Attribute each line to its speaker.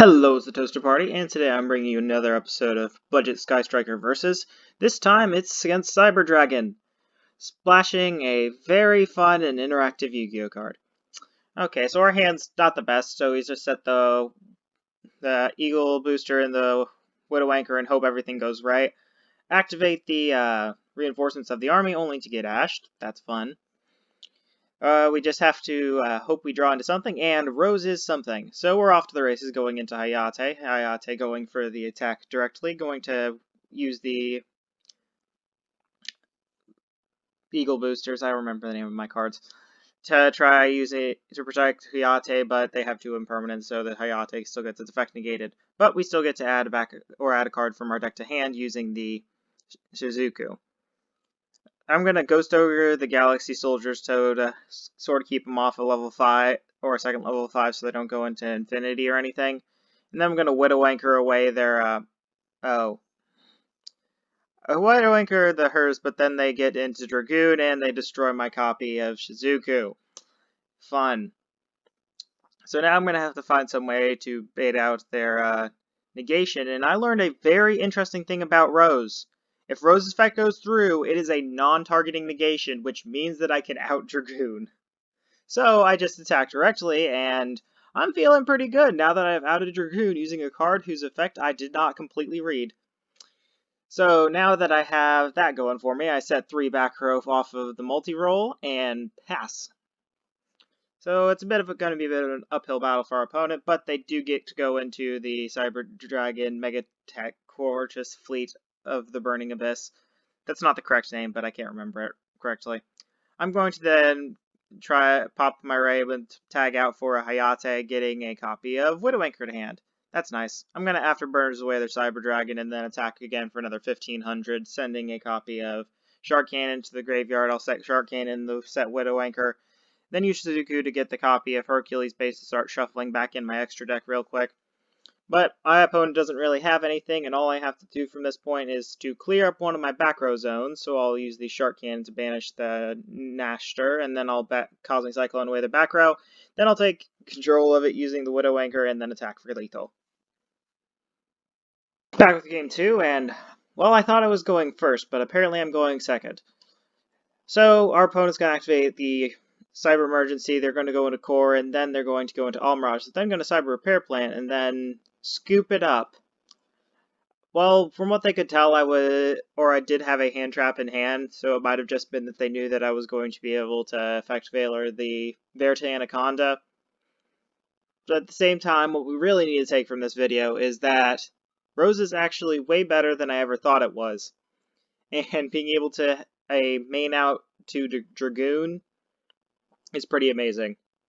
Speaker 1: Hello, it's the Toaster Party, and today I'm bringing you another episode of Budget Sky Striker Versus. This time it's against Cyber Dragon, splashing a very fun and interactive Yu-Gi-Oh card. Okay, so our hand's not the best, so we just set the Eagle Booster and the Widow Anchor and hope everything goes right. Activate the reinforcements of the army only to get ashed. That's fun. We just have to hope we draw into something, and Roze is something. So we're off to the races going into Hayate. Hayate going for the attack directly, going to use the Eagle Boosters, I remember the name of my cards, to try use it to protect Hayate, but they have two impermanents, so the Hayate still gets its effect negated. But we still get to add add a card from our deck to hand using the Shizuku. I'm going to Ghost Ogre the Galaxy Soldiers to sort of keep them off a level 5 or a second level 5 so they don't go into Infinity or anything. And then I'm going to Widow Anchor away their, I Widow Anchor the hers, but then they get into Dragoon and they destroy my copy of Shizuku. Fun. So now I'm going to have to find some way to bait out their negation, and I learned a very interesting thing about Roze. If Roze's effect goes through, it is a non-targeting negation, which means that I can out-Dragoon. So I just attack directly, and I'm feeling pretty good now that I've outed Dragoon using a card whose effect I did not completely read. So now that I have that going for me, I set 3 back row off of the multi-roll and pass. So it's going to be a bit of an uphill battle for our opponent, but they do get to go into the Cyber Dragon Mega Tech Gorgeous Fleet of the Burning Abyss. That's not the correct name, but I can't remember it correctly. I'm going to then try pop my Raven tag out for a Hayate, getting a copy of Widow Anchor to hand. That's nice. I'm going to Afterburners away their Cyber Dragon and then attack again for another 1500, sending a copy of Shark Cannon to the graveyard. I'll set Shark Cannon, the set Widow Anchor. Then use Shizuku to get the copy of Hercules base to start shuffling back in my extra deck real quick. But my opponent doesn't really have anything, and all I have to do from this point is to clear up one of my back row zones, so I'll use the Shark Cannon to banish the Nashter, and then I'll Cosmic Cyclone away the back row. Then I'll take control of it using the Widow Anchor, and then attack for lethal. Back with game 2, and, well, I thought I was going first, but apparently I'm going second. So our opponent's going to activate the Cyber Emergency, they're going to go into Core, and then they're going to go into Almirage, then going to Cyber Repair Plant, and then scoop it up. Well, from what they could tell, I did have a hand trap in hand, so it might have just been that they knew that I was going to be able to effect Valor the Verte Anaconda. But at the same time, what we really need to take from this video is that Roze is actually way better than I ever thought it was. And being able to main out to Dragoon is pretty amazing.